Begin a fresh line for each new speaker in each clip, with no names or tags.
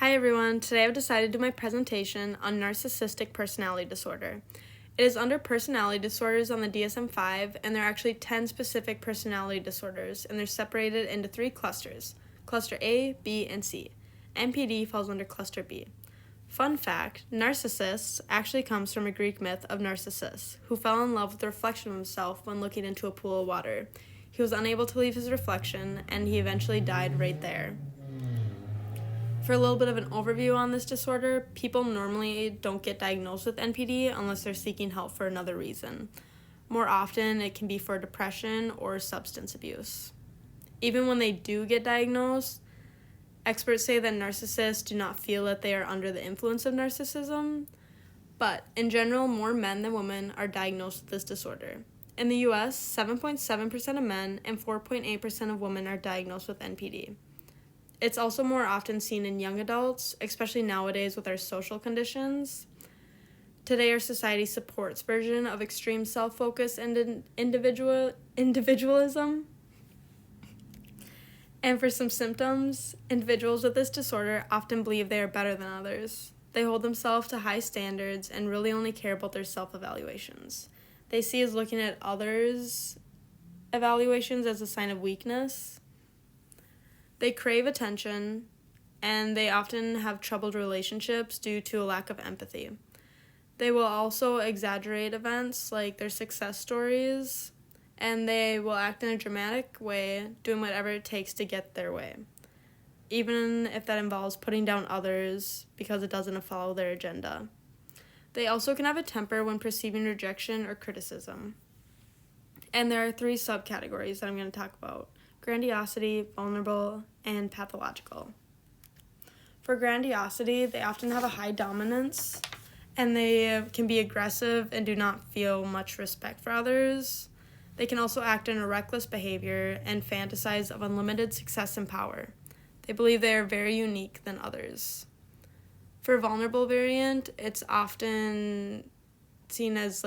Hi everyone, today I've decided to do my presentation on narcissistic personality disorder. It is under personality disorders on the DSM-5, and there are actually 10 specific personality disorders, and they're separated into 3 clusters, cluster A, B, and C. NPD falls under cluster B. Fun fact, narcissists actually comes from a Greek myth of Narcissus, who fell in love with the reflection of himself when looking into a pool of water. He was unable to leave his reflection, and he eventually died right there. For a little bit of an overview on this disorder, people normally don't get diagnosed with NPD unless they're seeking help for another reason. More often, it can be for depression or substance abuse. Even when they do get diagnosed, experts say that narcissists do not feel that they are under the influence of narcissism, but in general, more men than women are diagnosed with this disorder. In the US, 7.7% of men and 4.8% of women are diagnosed with NPD. It's also more often seen in young adults, especially nowadays with our social conditions. Today, our society supports version of extreme self-focus and individualism. And for some symptoms, individuals with this disorder often believe they are better than others. They hold themselves to high standards and really only care about their self-evaluations. They see as looking at others' evaluations as a sign of weakness. They crave attention, and they often have troubled relationships due to a lack of empathy. They will also exaggerate events like their success stories, and they will act in a dramatic way, doing whatever it takes to get their way, even if that involves putting down others because it doesn't follow their agenda. They also can have a temper when perceiving rejection or criticism. And there are 3 subcategories that I'm going to talk about: grandiosity, vulnerable, and pathological. For grandiosity, they often have a high dominance, and they can be aggressive and do not feel much respect for others. They can also act in a reckless behavior and fantasize of unlimited success and power. They believe they are very unique than others. For vulnerable variant, it's often seen as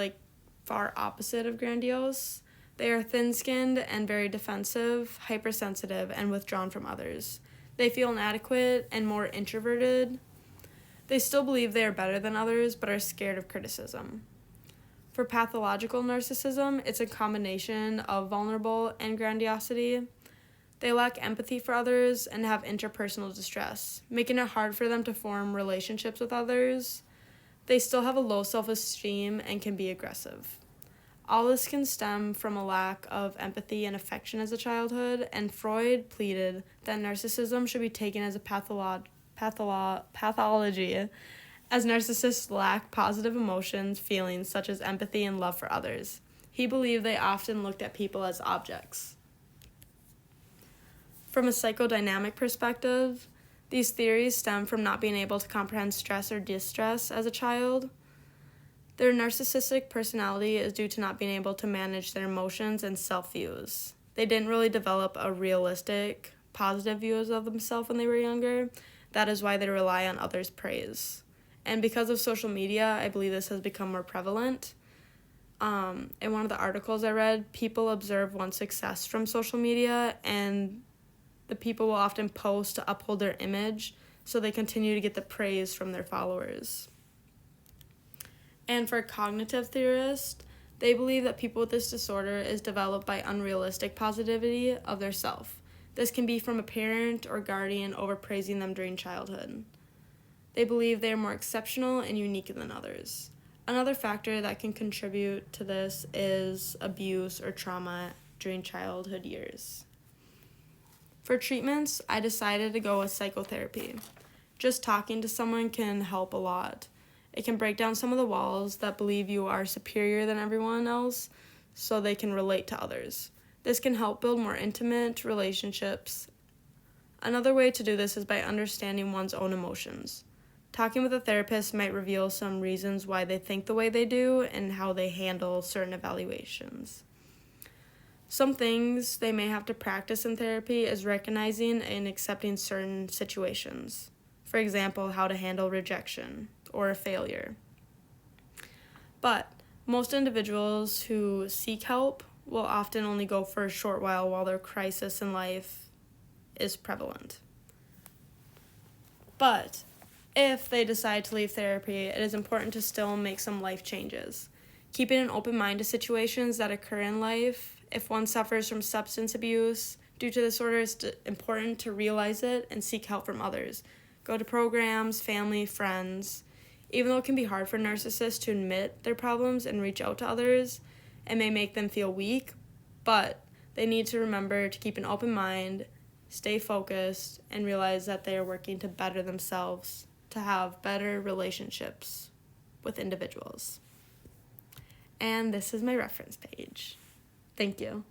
far opposite of grandiose. They are thin-skinned and very defensive, hypersensitive, and withdrawn from others. They feel inadequate and more introverted. They still believe they are better than others, but are scared of criticism. For pathological narcissism, it's a combination of vulnerable and grandiosity. They lack empathy for others and have interpersonal distress, making it hard for them to form relationships with others. They still have a low self-esteem and can be aggressive. All this can stem from a lack of empathy and affection as a childhood, and Freud pleaded that narcissism should be taken as a pathology, as narcissists lack positive emotions, feelings such as empathy and love for others. He believed they often looked at people as objects. From a psychodynamic perspective, these theories stem from not being able to comprehend stress or distress as a child. Their narcissistic personality is due to not being able to manage their emotions and self-views. They didn't really develop a realistic, positive views of themselves when they were younger. That is why they rely on others' praise. And because of social media, I believe this has become more prevalent. In one of the articles I read, people observe one's success from social media, and the people will often post to uphold their image, so they continue to get the praise from their followers. And for cognitive theorists, they believe that people with this disorder is developed by unrealistic positivity of their self. This can be from a parent or guardian overpraising them during childhood. They believe they are more exceptional and unique than others. Another factor that can contribute to this is abuse or trauma during childhood years. For treatments, I decided to go with psychotherapy. Just talking to someone can help a lot. It can break down some of the walls that believe you are superior than everyone else so they can relate to others. This can help build more intimate relationships. Another way to do this is by understanding one's own emotions. Talking with a therapist might reveal some reasons why they think the way they do and how they handle certain evaluations. Some things they may have to practice in therapy is recognizing and accepting certain situations. For example, how to handle rejection or a failure. But most individuals who seek help will often only go for a short while their crisis in life is prevalent. But if they decide to leave therapy, it is important to still make some life changes. Keeping an open mind to situations that occur in life. If one suffers from substance abuse due to disorder, it's important to realize it and seek help from others. Go to programs, family, friends. Even though it can be hard for narcissists to admit their problems and reach out to others, it may make them feel weak, but they need to remember to keep an open mind, stay focused, and realize that they are working to better themselves, to have better relationships with individuals. And this is my reference page. Thank you.